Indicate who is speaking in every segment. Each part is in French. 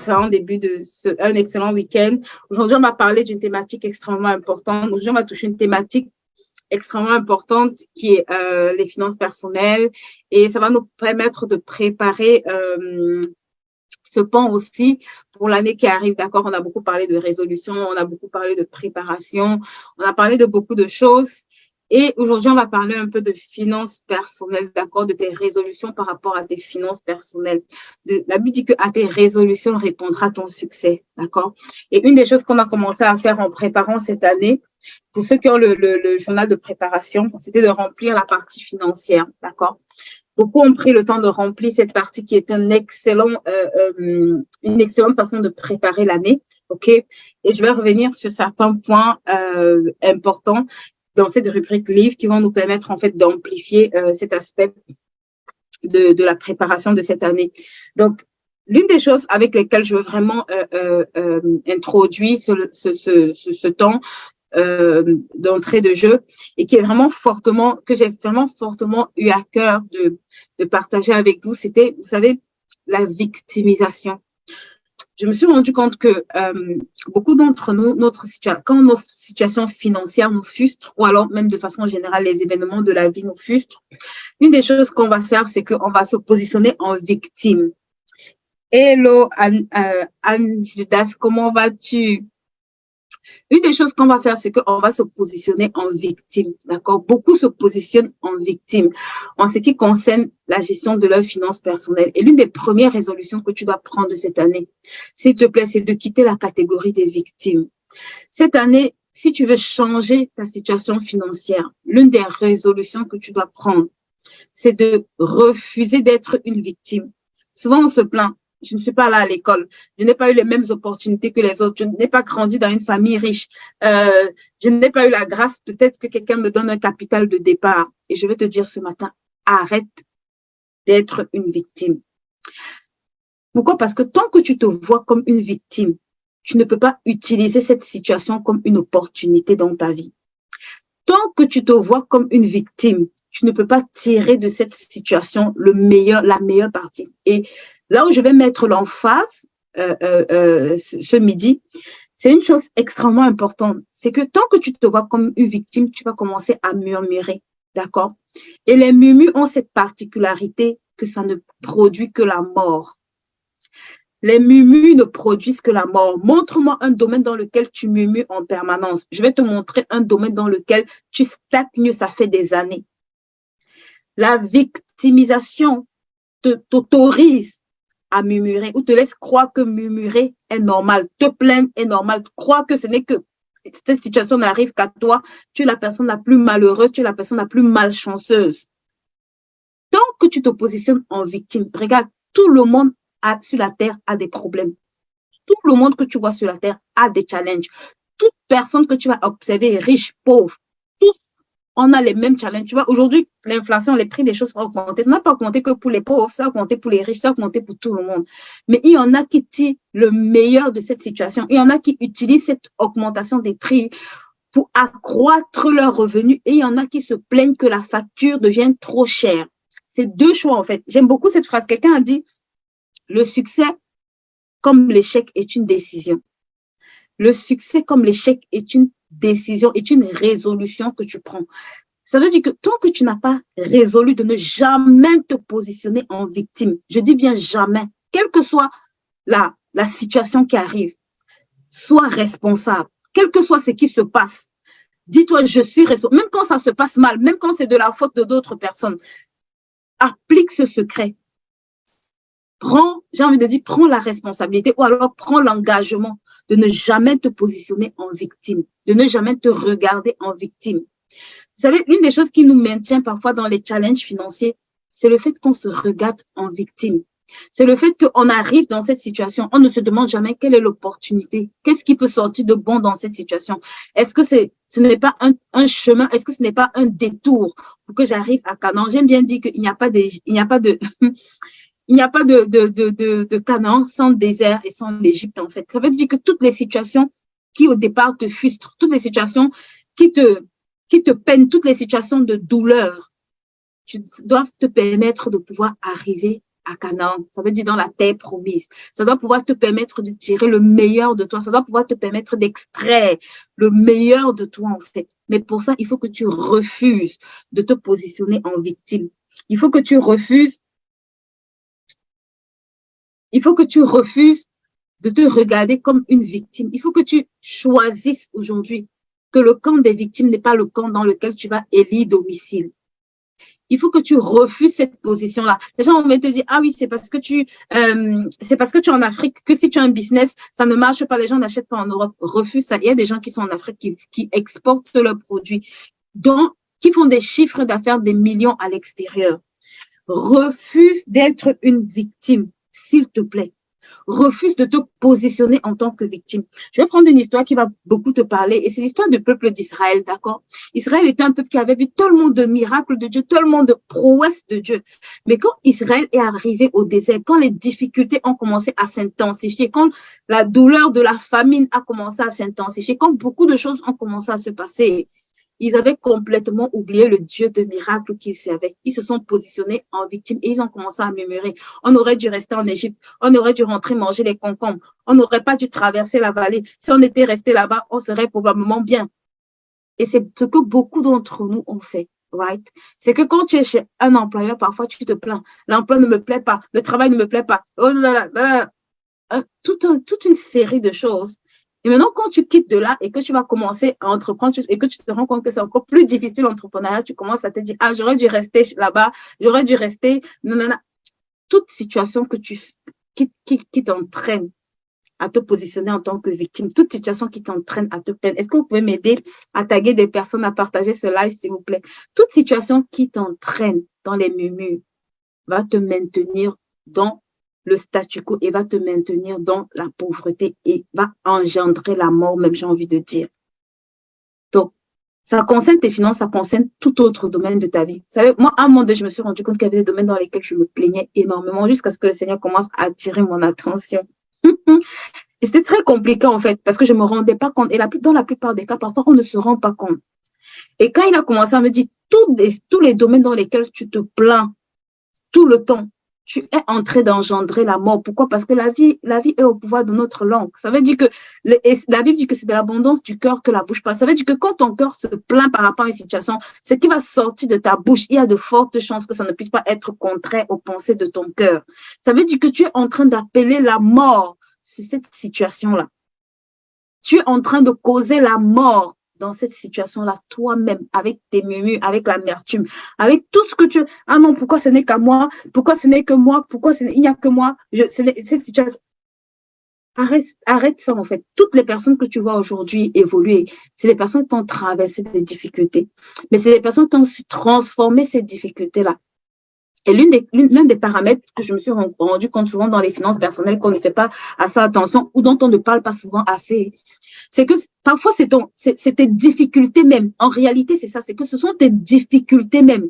Speaker 1: excellent début un excellent week-end. Aujourd'hui, on va parler d'une thématique extrêmement importante. Aujourd'hui, on va toucher une thématique extrêmement importante qui est les finances personnelles et ça va nous permettre de préparer ce pan aussi pour l'année qui arrive. D'accord, on a beaucoup parlé de résolution, on a beaucoup parlé de préparation, on a parlé de beaucoup de choses. Et aujourd'hui, on va parler un peu de finances personnelles, d'accord, de tes résolutions par rapport à tes finances personnelles. La Bible dit que à tes résolutions répondra ton succès, d'accord. Et une des choses qu'on a commencé à faire en préparant cette année, pour ceux qui ont le journal de préparation, c'était de remplir la partie financière, d'accord. Beaucoup ont pris le temps de remplir cette partie qui est une excellente façon de préparer l'année, ok. Et je vais revenir sur certains points importants dans cette rubrique livre qui vont nous permettre en fait d'amplifier cet aspect de la préparation de cette année. Donc, l'une des choses avec lesquelles je veux vraiment introduire ce temps d'entrée de jeu et qui est vraiment que j'ai vraiment fortement eu à cœur de partager avec vous, c'était, vous savez, la victimisation. Je me suis rendu compte que beaucoup d'entre nous, quand nos situations financières nous frustrent, ou alors même de façon générale, les événements de la vie nous frustrent, une des choses qu'on va faire, c'est qu'on va se positionner en victime. Hello, Anne Judas, comment vas-tu? Une des choses qu'on va faire, c'est qu'on va se positionner en victime, d'accord? Beaucoup se positionnent en victime en ce qui concerne la gestion de leurs finances personnelles. Et l'une des premières résolutions que tu dois prendre cette année, s'il te plaît, c'est de quitter la catégorie des victimes. Cette année, si tu veux changer ta situation financière, l'une des résolutions que tu dois prendre, c'est de refuser d'être une victime. Souvent, on se plaint. Je ne suis pas là à l'école. Je n'ai pas eu les mêmes opportunités que les autres. Je n'ai pas grandi dans une famille riche. Je n'ai pas eu la grâce. Peut-être que quelqu'un me donne un capital de départ. Et je vais te dire ce matin, arrête d'être une victime. Pourquoi? Parce que tant que tu te vois comme une victime, tu ne peux pas utiliser cette situation comme une opportunité dans ta vie. Tant que tu te vois comme une victime, tu ne peux pas tirer de cette situation la meilleure partie. Et là où je vais mettre l'emphase ce midi, c'est une chose extrêmement importante. C'est que tant que tu te vois comme une victime, tu vas commencer à murmurer, d'accord? Et les murmures ont cette particularité que ça ne produit que la mort. Les murmures ne produisent que la mort. Montre-moi un domaine dans lequel tu murmures en permanence. Je vais te montrer un domaine dans lequel tu stagnes, ça fait des années. La victimisation t'autorise à murmurer ou te laisse croire que murmurer est normal, te plaindre est normal, croire que ce n'est que cette situation n'arrive qu'à toi, tu es la personne la plus malheureuse, tu es la personne la plus malchanceuse. Tant que tu te positionnes en victime, regarde, tout le monde sur la terre a des problèmes. Tout le monde que tu vois sur la terre a des challenges. Toute personne que tu vas observer, riche, pauvre, on a les mêmes challenges. Tu vois, aujourd'hui, l'inflation, les prix des choses ont augmenté. Ça n'a pas augmenté que pour les pauvres, ça a augmenté pour les riches, ça a augmenté pour tout le monde. Mais il y en a qui tirent le meilleur de cette situation. Il y en a qui utilisent cette augmentation des prix pour accroître leurs revenus et il y en a qui se plaignent que la facture devienne trop chère. C'est deux choix, en fait. J'aime beaucoup cette phrase. Quelqu'un a dit, le succès comme l'échec est une décision. Le succès comme l'échec est une décision, est une résolution que tu prends. Ça veut dire que tant que tu n'as pas résolu de ne jamais te positionner en victime, je dis bien jamais, quelle que soit la situation qui arrive, sois responsable, quel que soit ce qui se passe. Dis-toi, je suis responsable, même quand ça se passe mal, même quand c'est de la faute de d'autres personnes. Applique ce secret. J'ai envie de dire, prends la responsabilité ou alors prends l'engagement de ne jamais te positionner en victime, de ne jamais te regarder en victime. Vous savez, l'une des choses qui nous maintient parfois dans les challenges financiers, c'est le fait qu'on se regarde en victime. C'est le fait qu'on arrive dans cette situation, on ne se demande jamais quelle est l'opportunité, qu'est-ce qui peut sortir de bon dans cette situation. Est-ce que ce n'est pas un chemin, est-ce que ce n'est pas un détour pour que j'arrive à Canaan? J'aime bien dire qu'il n'y a pas de Canaan sans désert et sans l'Égypte, en fait. Ça veut dire que toutes les situations qui, au départ, te frustrent, toutes les situations qui te peinent, toutes les situations de douleur, tu dois te permettre de pouvoir arriver à Canaan. Ça veut dire dans la terre promise. Ça doit pouvoir te permettre de tirer le meilleur de toi. Ça doit pouvoir te permettre d'extraire le meilleur de toi, en fait. Mais pour ça, il faut que tu refuses de te positionner en victime. Il faut que tu refuses de te regarder comme une victime. Il faut que tu choisisses aujourd'hui que le camp des victimes n'est pas le camp dans lequel tu vas élire domicile. Il faut que tu refuses cette position-là. Les gens vont te dire, ah oui, c'est parce que tu es en Afrique que si tu as un business, ça ne marche pas, les gens n'achètent pas en Europe. Refuse ça. Il y a des gens qui sont en Afrique qui exportent leurs produits, qui font des chiffres d'affaires des millions à l'extérieur. Refuse d'être une victime, s'il te plaît. Refuse de te positionner en tant que victime. Je vais prendre une histoire qui va beaucoup te parler et c'est l'histoire du peuple d'Israël, d'accord? Israël était un peuple qui avait vu tellement de miracles de Dieu, tellement de prouesses de Dieu. Mais quand Israël est arrivé au désert, quand les difficultés ont commencé à s'intensifier, quand la douleur de la famine a commencé à s'intensifier, quand beaucoup de choses ont commencé à se passer, ils avaient complètement oublié le Dieu de miracles qu'ils servaient. Ils se sont positionnés en victime et ils ont commencé à murmurer. On aurait dû rester en Égypte. On aurait dû rentrer manger les concombres. On n'aurait pas dû traverser la vallée. Si on était resté là-bas, on serait probablement bien. Et c'est ce que beaucoup d'entre nous ont fait. Right? C'est que quand tu es chez un employeur, parfois tu te plains. L'emploi ne me plaît pas. Le travail ne me plaît pas. Oh là là là. Toute une série de choses. Et maintenant, quand tu quittes de là et que tu vas commencer à entreprendre et que tu te rends compte que c'est encore plus difficile l'entrepreneuriat, tu commences à te dire, ah, j'aurais dû rester là-bas, j'aurais dû rester, non, non, non. Toute situation qui t'entraîne à te positionner en tant que victime, toute situation qui t'entraîne à te plaindre. Est-ce que vous pouvez m'aider à taguer des personnes, à partager ce live, s'il vous plaît? Toute situation qui t'entraîne dans les murmures va te maintenir dans le statu quo et va te maintenir dans la pauvreté et va engendrer la mort, même j'ai envie de dire. Donc, ça concerne tes finances, ça concerne tout autre domaine de ta vie. Vous savez, moi, à un moment donné, je me suis rendu compte qu'il y avait des domaines dans lesquels je me plaignais énormément jusqu'à ce que le Seigneur commence à attirer mon attention. Et c'était très compliqué, en fait, parce que je ne me rendais pas compte. Et dans la plupart des cas, parfois, on ne se rend pas compte. Et quand il a commencé à me dire tous les domaines dans lesquels tu te plains tout le temps, tu es en train d'engendrer la mort. Pourquoi? Parce que la vie est au pouvoir de notre langue. Ça veut dire que la Bible dit que c'est de l'abondance du cœur que la bouche parle. Ça veut dire que quand ton cœur se plaint par rapport à une situation, ce qui va sortir de ta bouche, il y a de fortes chances que ça ne puisse pas être contraire aux pensées de ton cœur. Ça veut dire que tu es en train d'appeler la mort sur cette situation-là. Tu es en train de causer la mort dans cette situation-là, toi-même, avec tes murmures, avec l'amertume, avec tout ce que tu... Ah non, pourquoi ce n'est qu'à moi? Pourquoi ce n'est que moi? Pourquoi il n'y a que moi? Cette situation... Arrête ça, en fait. Toutes les personnes que tu vois aujourd'hui évoluer, c'est des personnes qui ont traversé des difficultés. Mais c'est des personnes qui ont su transformer ces difficultés-là. Et l'un des paramètres que je me suis rendu compte souvent dans les finances personnelles, qu'on ne fait pas assez attention ou dont on ne parle pas souvent assez, c'est que parfois c'est tes difficultés même. En réalité, c'est ça, c'est que ce sont tes difficultés même,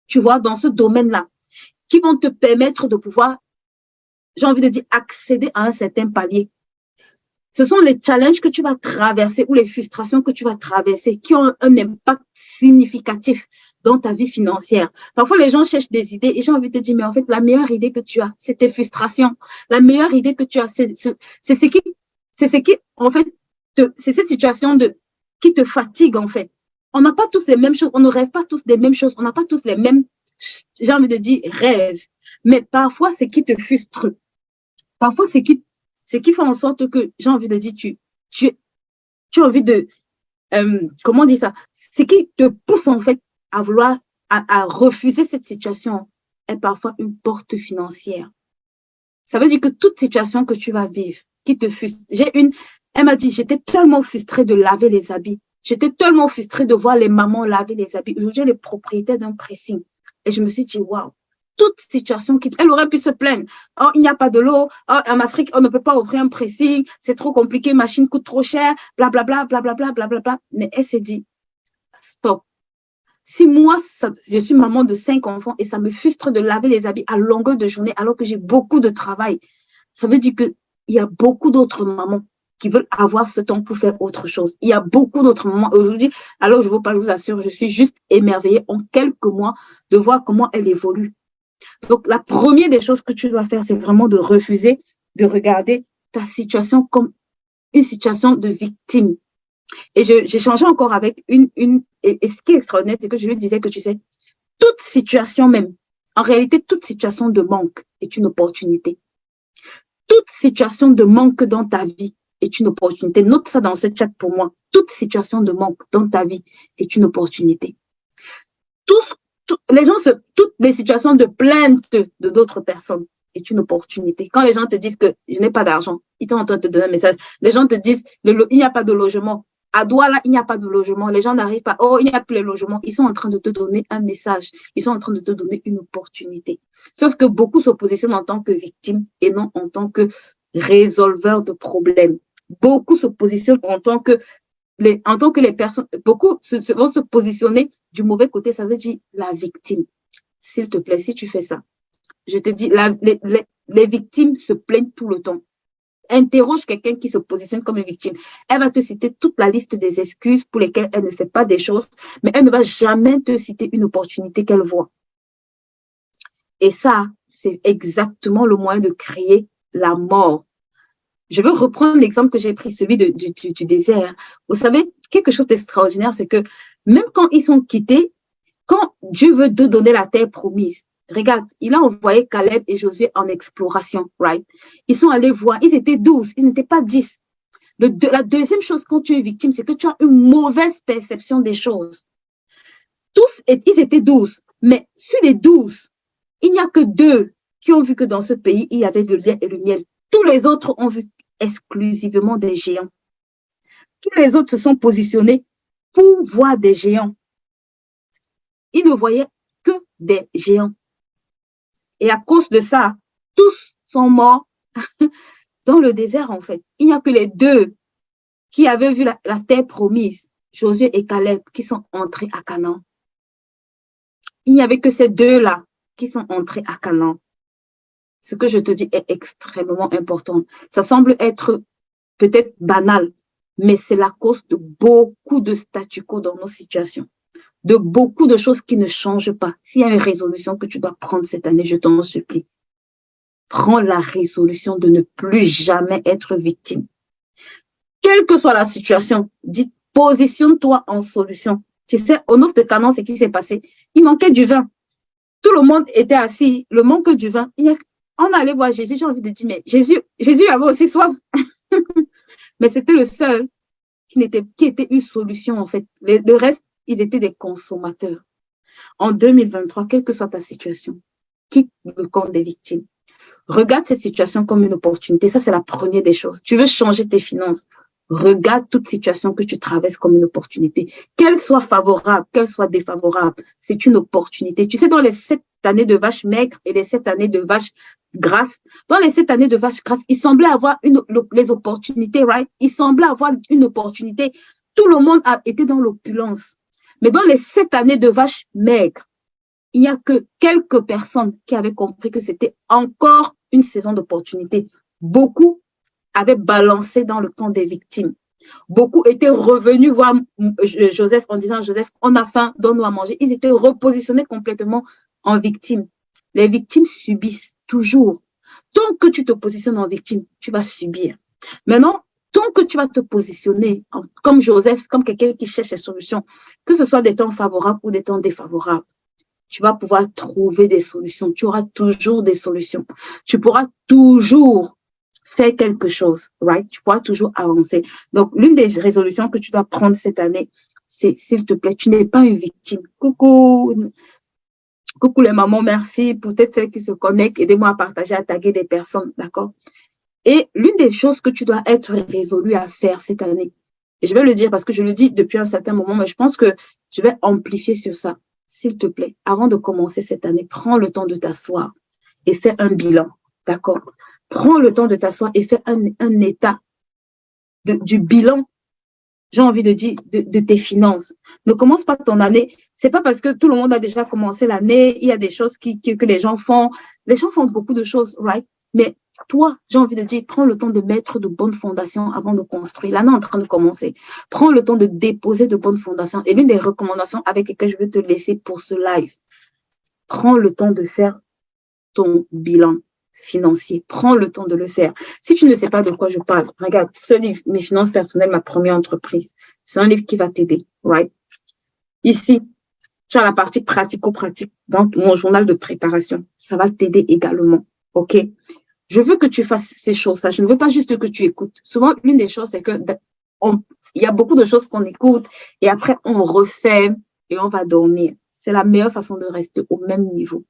Speaker 1: tu vois, dans ce domaine-là, qui vont te permettre de pouvoir, j'ai envie de dire, accéder à un certain palier. Ce sont les challenges que tu vas traverser ou les frustrations que tu vas traverser qui ont un impact significatif dans ta vie financière. Parfois, les gens cherchent des idées et j'ai envie de te dire, mais en fait, la meilleure idée que tu as, c'est tes frustrations. La meilleure idée que tu as, c'est ce qui, en fait, c'est cette situation qui te fatigue, en fait. On n'a pas tous les mêmes choses, on ne rêve pas tous des mêmes choses, on n'a pas tous les mêmes, j'ai envie de dire, rêves. Mais parfois, c'est qui te frustre. Parfois, c'est qui fait en sorte que, j'ai envie de dire, tu as envie de, comment dire ça? C'est qui te pousse, en fait, à vouloir, à refuser cette situation est parfois une porte financière. Ça veut dire que toute situation que tu vas vivre, qui te frustre. Elle m'a dit, j'étais tellement frustrée de laver les habits. J'étais tellement frustrée de voir les mamans laver les habits. Aujourd'hui, elle est propriétaire d'un pressing. Et je me suis dit, waouh, toute situation elle aurait pu se plaindre. Oh, il n'y a pas de l'eau. Oh, en Afrique, on ne peut pas ouvrir un pressing. C'est trop compliqué. Machine coûte trop cher. Blablabla, blablabla, blablabla. Mais elle s'est dit, stop. Si moi, je suis maman de 5 enfants et ça me frustre de laver les habits à longueur de journée alors que j'ai beaucoup de travail, ça veut dire qu'il y a beaucoup d'autres mamans qui veulent avoir ce temps pour faire autre chose. Il y a beaucoup d'autres mamans. Aujourd'hui, alors je vous assure, je suis juste émerveillée en quelques mois de voir comment elle évolue. Donc, la première des choses que tu dois faire, c'est vraiment de refuser de regarder ta situation comme une situation de victime. Et j'ai changé encore avec et ce qui est extraordinaire, c'est que je lui disais que tu sais, toute situation même, en réalité, toute situation de manque est une opportunité. Toute situation de manque dans ta vie est une opportunité. Note ça dans ce chat pour moi. Toute situation de manque dans ta vie est une opportunité. Toutes les situations de plainte de d'autres personnes est une opportunité. Quand les gens te disent que je n'ai pas d'argent, ils sont en train de te donner un message. Les gens te disent il n'y a pas de logement. À Douala, il n'y a pas de logement. Les gens n'arrivent pas. Oh, il n'y a plus de logement. Ils sont en train de te donner un message. Ils sont en train de te donner une opportunité. Sauf que beaucoup se positionnent en tant que victime et non en tant que résolveur de problèmes. Beaucoup se positionnent en tant que les personnes, beaucoup vont se positionner du mauvais côté, ça veut dire la victime. S'il te plaît, si tu fais ça, je te dis, les victimes se plaignent tout le temps. Interroge quelqu'un qui se positionne comme une victime. Elle va te citer toute la liste des excuses pour lesquelles elle ne fait pas des choses, mais elle ne va jamais te citer une opportunité qu'elle voit. Et ça, c'est exactement le moyen de créer la mort. Je veux reprendre l'exemple que j'ai pris, celui du désert. Vous savez, quelque chose d'extraordinaire, c'est que même quand ils sont quittés, quand Dieu veut te donner la terre promise, regarde, il a envoyé Caleb et Josué en exploration, right? Ils sont allés voir, ils étaient 12, ils n'étaient pas 10. La deuxième chose quand tu es victime, c'est que tu as une mauvaise perception des choses. Ils étaient 12, mais sur les 12, il n'y a que 2 qui ont vu que dans ce pays, il y avait de lait et le miel. Tous les autres ont vu exclusivement des géants. Tous les autres se sont positionnés pour voir des géants. Ils ne voyaient que des géants. Et à cause de ça, tous sont morts dans le désert, en fait. Il n'y a que les 2 qui avaient vu la terre promise, Josué et Caleb, qui sont entrés à Canaan. Il n'y avait que ces 2-là qui sont entrés à Canaan. Ce que je te dis est extrêmement important. Ça semble être peut-être banal, mais c'est la cause de beaucoup de statu quo dans nos situations, de beaucoup de choses qui ne changent pas. S'il y a une résolution que tu dois prendre cette année, je t'en supplie, prends la résolution de ne plus jamais être victime. Quelle que soit la situation, dis, positionne-toi en solution. Tu sais, au Noces de Canaan, ce qui s'est passé, il manquait du vin. Tout le monde était assis, le manque du vin. On allait voir Jésus, j'ai envie de dire, mais Jésus avait aussi soif. Mais c'était le seul qui était une solution, en fait. Le reste, ils étaient des consommateurs. En 2023, quelle que soit ta situation, quitte le camp des victimes. Regarde cette situation comme une opportunité. Ça, c'est la première des choses. Tu veux changer tes finances. Regarde toute situation que tu traverses comme une opportunité. Qu'elle soit favorable, qu'elle soit défavorable, c'est une opportunité. Tu sais, dans les 7 années de vaches maigres et les 7 années de vaches grasses, dans les 7 années de vaches grasses, il semblait avoir les opportunités, right? Il semblait avoir une opportunité. Tout le monde a été dans l'opulence. Mais dans les 7 années de vaches maigres, il n'y a que quelques personnes qui avaient compris que c'était encore une saison d'opportunité. Beaucoup avaient balancé dans le camp des victimes. Beaucoup étaient revenus voir Joseph en disant, Joseph, on a faim, donne-nous à manger. Ils étaient repositionnés complètement en victimes. Les victimes subissent toujours. Tant que tu te positionnes en victime, tu vas subir. Maintenant, tant que tu vas te positionner comme Joseph, comme quelqu'un qui cherche des solutions, que ce soit des temps favorables ou des temps défavorables, tu vas pouvoir trouver des solutions. Tu auras toujours des solutions. Tu pourras toujours faire quelque chose, right? Tu pourras toujours avancer. Donc, l'une des résolutions que tu dois prendre cette année, c'est, s'il te plaît, tu n'es pas une victime. Coucou les mamans, merci. Pour peut-être celles qui se connectent, aidez-moi à partager, à taguer des personnes, d'accord? Et l'une des choses que tu dois être résolu à faire cette année, et je vais le dire parce que je le dis depuis un certain moment, mais je pense que je vais amplifier sur ça. S'il te plaît, avant de commencer cette année, prends le temps de t'asseoir et fais un bilan, d'accord? Prends le temps de t'asseoir et fais un état du bilan, j'ai envie de dire, de tes finances. Ne commence pas ton année. C'est pas parce que tout le monde a déjà commencé l'année, il y a des choses que les gens font. Les gens font beaucoup de choses, right? Mais toi, j'ai envie de dire, prends le temps de mettre de bonnes fondations avant de construire. L'année est en train de commencer. Prends le temps de déposer de bonnes fondations. Et l'une des recommandations avec lesquelles je veux te laisser pour ce live, prends le temps de faire ton bilan financier. Prends le temps de le faire. Si tu ne sais pas de quoi je parle, regarde, ce livre, Mes finances personnelles, ma première entreprise, c'est un livre qui va t'aider, right? Ici, tu as la partie pratico-pratique dans mon journal de préparation. Ça va t'aider également, ok? Je veux que tu fasses ces choses-là. Je ne veux pas juste que tu écoutes. Souvent, l'une des choses, c'est que il y a beaucoup de choses qu'on écoute et après, on refait et on va dormir. C'est la meilleure façon de rester au même niveau.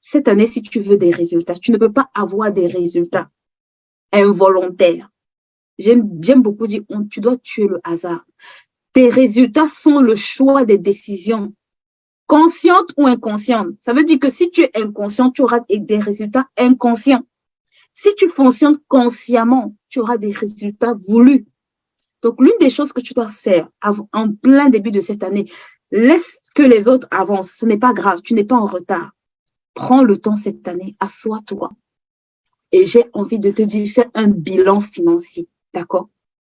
Speaker 1: Cette année, si tu veux des résultats, tu ne peux pas avoir des résultats involontaires. J'aime beaucoup dire, tu dois tuer le hasard. Tes résultats sont le choix des décisions, conscientes ou inconscientes. Ça veut dire que si tu es inconscient, tu auras des résultats inconscients. Si tu fonctionnes consciemment, tu auras des résultats voulus. Donc, l'une des choses que tu dois faire en plein début de cette année, laisse que les autres avancent. Ce n'est pas grave, tu n'es pas en retard. Prends le temps cette année, assois-toi. Et j'ai envie de te dire, fais un bilan financier, d'accord?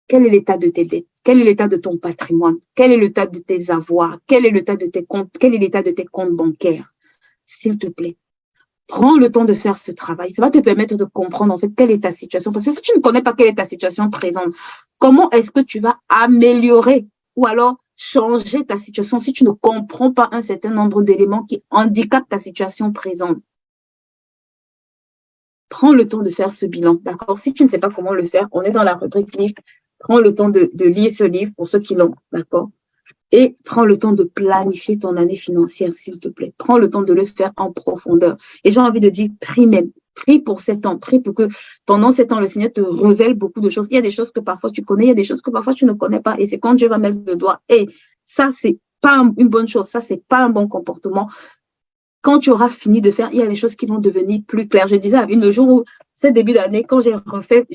Speaker 1: Quel est l'état de tes dettes? Quel est l'état de ton patrimoine? Quel est l'état de tes avoirs? Quel est l'état de tes comptes? Quel est l'état de tes comptes bancaires? S'il te plaît, prends le temps de faire ce travail. Ça va te permettre de comprendre en fait quelle est ta situation. Parce que si tu ne connais pas quelle est ta situation présente, comment est-ce que tu vas améliorer ou alors changer ta situation si tu ne comprends pas un certain nombre d'éléments qui handicapent ta situation présente? Prends le temps de faire ce bilan, d'accord? Si tu ne sais pas comment le faire, on est dans la rubrique livre. Prends le temps de lire ce livre pour ceux qui l'ont, d'accord? Et prends le temps de planifier ton année financière, s'il te plaît. Prends le temps de le faire en profondeur. Et j'ai envie de dire, prie même. Prie pour 7 ans. Prie pour que pendant 7 ans, le Seigneur te révèle beaucoup de choses. Il y a des choses que parfois tu connais, il y a des choses que parfois tu ne connais pas. Et c'est quand Dieu va mettre le doigt. Et ça, c'est pas une bonne chose. Ça, c'est pas un bon comportement. Quand tu auras fini de faire, il y a des choses qui vont devenir plus claires. Je disais à une jour où, ce début d'année, quand j'ai refait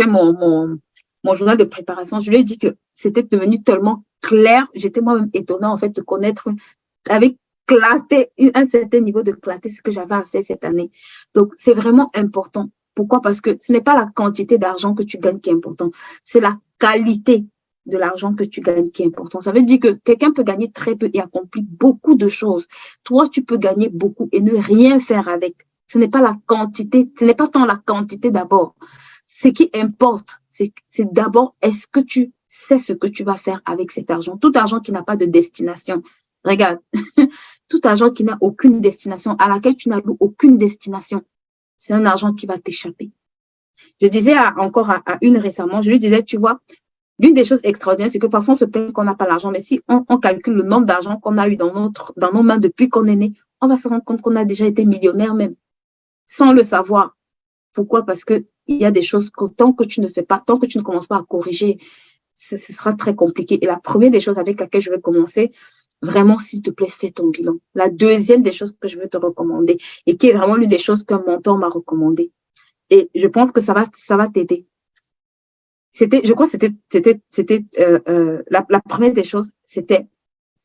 Speaker 1: mon journal de préparation, je lui ai dit que c'était devenu tellement clair. J'étais moi-même étonnée, en fait, de connaître avec clarté, un certain niveau de clarté, ce que j'avais à faire cette année. Donc, c'est vraiment important. Pourquoi? Parce que ce n'est pas la quantité d'argent que tu gagnes qui est important, c'est la qualité de l'argent que tu gagnes qui est important. Ça veut dire que quelqu'un peut gagner très peu et accomplir beaucoup de choses. Toi, tu peux gagner beaucoup et ne rien faire avec. Ce n'est pas la quantité, ce n'est pas tant la quantité d'abord. Ce qui importe, c'est d'abord, est-ce que tu sais ce que tu vas faire avec cet argent? Tout argent qui n'a pas de destination. Regarde, tout argent qui n'a aucune destination, à laquelle tu n'as aucune destination, c'est un argent qui va t'échapper. Je disais encore à une récemment, je lui disais, tu vois, l'une des choses extraordinaires, c'est que parfois on se plaint qu'on n'a pas l'argent, mais si on calcule le nombre d'argent qu'on a eu dans nos mains depuis qu'on est né, on va se rendre compte qu'on a déjà été millionnaire même, sans le savoir. Pourquoi? Parce que il y a des choses que tant que tu ne fais pas, tant que tu ne commences pas à corriger, ce sera très compliqué. Et la première des choses avec laquelle je vais commencer, vraiment, s'il te plaît, fais ton bilan. La deuxième des choses que je veux te recommander et qui est vraiment l'une des choses qu'un mentor m'a recommandé. Et je pense que ça va t'aider. Je crois que la première des choses, c'était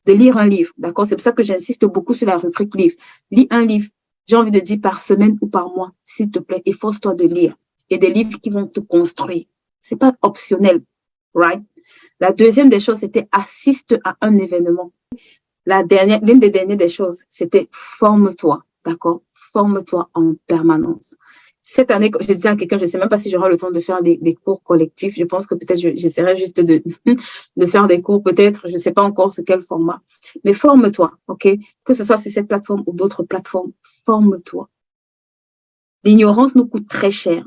Speaker 1: de lire un livre, d'accord? C'est pour ça que j'insiste beaucoup sur la rubrique livre. Lis un livre, j'ai envie de dire par semaine ou par mois, s'il te plaît, efforce-toi de lire. Et des livres qui vont te construire. C'est pas optionnel, right? La deuxième des choses, c'était assiste à un événement. L'une des dernières des choses, c'était forme-toi, d'accord? Forme-toi en permanence. Cette année, je disais à quelqu'un, je ne sais même pas si j'aurai le temps de faire des cours collectifs. Je pense que peut-être j'essaierai juste de faire des cours, peut-être, je ne sais pas encore sur quel format. Mais forme-toi, ok? Que ce soit sur cette plateforme ou d'autres plateformes, forme-toi. L'ignorance nous coûte très cher.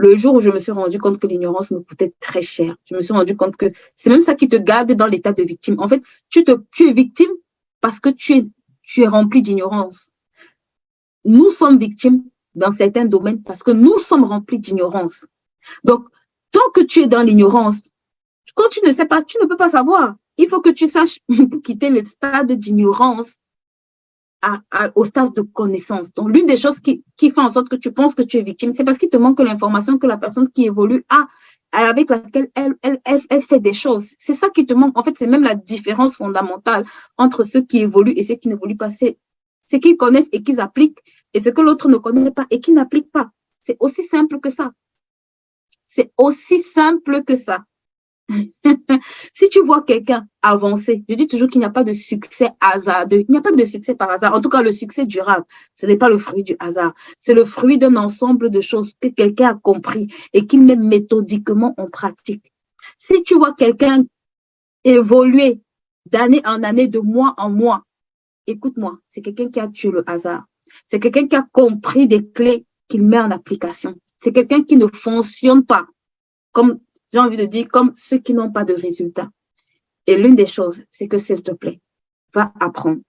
Speaker 1: Le jour où je me suis rendu compte que l'ignorance me coûtait très cher, je me suis rendu compte que c'est même ça qui te garde dans l'état de victime. En fait, tu es victime parce que tu es rempli d'ignorance. Nous sommes victimes dans certains domaines parce que nous sommes remplis d'ignorance. Donc, tant que tu es dans l'ignorance, quand tu ne sais pas, tu ne peux pas savoir. Il faut que tu saches pour quitter le stade d'ignorance au stade de connaissance. Donc, l'une des choses qui fait en sorte que tu penses que tu es victime, c'est parce qu'il te manque l'information que la personne qui évolue a, avec laquelle elle fait des choses. C'est ça qui te manque. En fait, c'est même la différence fondamentale entre ceux qui évoluent et ceux qui n'évoluent pas. C'est ce qu'ils connaissent et qu'ils appliquent et ce que l'autre ne connaît pas et qui n'applique pas. C'est aussi simple que ça. C'est aussi simple que ça. Si tu vois quelqu'un avancer, je dis toujours qu'il n'y a pas de succès hasardeux. Il n'y a pas de succès par hasard. En tout cas, le succès durable, ce n'est pas le fruit du hasard. C'est le fruit d'un ensemble de choses que quelqu'un a compris et qu'il met méthodiquement en pratique. Si tu vois quelqu'un évoluer d'année en année, de mois en mois, écoute-moi, c'est quelqu'un qui a tué le hasard. C'est quelqu'un qui a compris des clés qu'il met en application. C'est quelqu'un qui ne fonctionne pas comme, j'ai envie de dire, comme ceux qui n'ont pas de résultats. Et l'une des choses, c'est que s'il te plaît, va apprendre.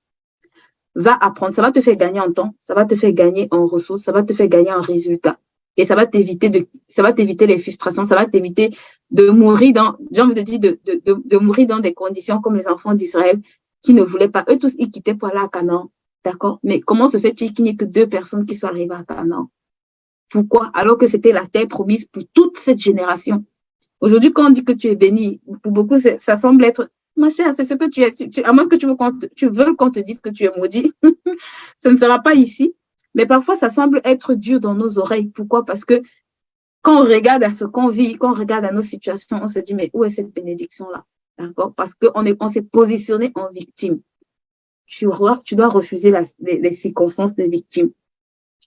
Speaker 1: Va apprendre. Ça va te faire gagner en temps, ça va te faire gagner en ressources, ça va te faire gagner en résultats. Et ça va t'éviter les frustrations, ça va t'éviter de mourir dans, j'ai envie de dire, de mourir dans des conditions comme les enfants d'Israël qui ne voulaient pas. Eux tous, ils quittaient pour aller à Canaan. D'accord? Mais comment se fait-il qu'il n'y ait que 2 personnes qui soient arrivées à Canaan? Pourquoi? Alors que c'était la terre promise pour toute cette génération. Aujourd'hui, quand on dit que tu es béni, pour beaucoup, ça semble être, ma chère, c'est ce que tu es. À moins que tu veux qu'on te dise que tu es maudit, ce ne sera pas ici. Mais parfois, ça semble être dur dans nos oreilles. Pourquoi? Parce que quand on regarde à ce qu'on vit, quand on regarde à nos situations, on se dit, mais où est cette bénédiction-là? D'accord? Parce qu'on s'est positionné en victime. Tu dois refuser les circonstances de victime.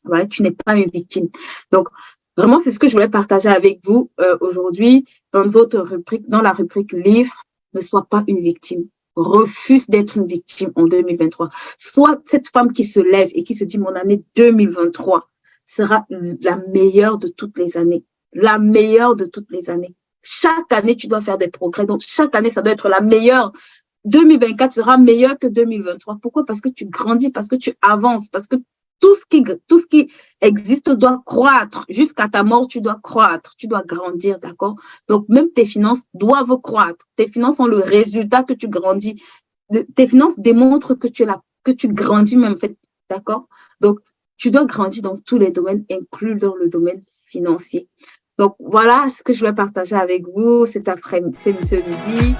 Speaker 1: Ouais, tu n'es pas une victime. Donc, vraiment, c'est ce que je voulais partager avec vous aujourd'hui dans la rubrique livre. Ne sois pas une victime. Refuse d'être une victime en 2023. Sois cette femme qui se lève et qui se dit mon année 2023 sera la meilleure de toutes les années. La meilleure de toutes les années. Chaque année, tu dois faire des progrès. Donc, chaque année, ça doit être la meilleure. 2024 sera meilleur que 2023. Pourquoi? Parce que tu grandis, parce que tu avances, parce que tout ce qui existe doit croître. Jusqu'à ta mort, tu dois croître, tu dois grandir, d'accord? Donc, même tes finances doivent croître. Tes finances sont le résultat que tu grandis. Tes finances démontrent que tu grandis même, en fait, d'accord? Donc, tu dois grandir dans tous les domaines, inclus dans le domaine financier. Donc, voilà ce que je vais partager avec vous cet après-midi, ce midi.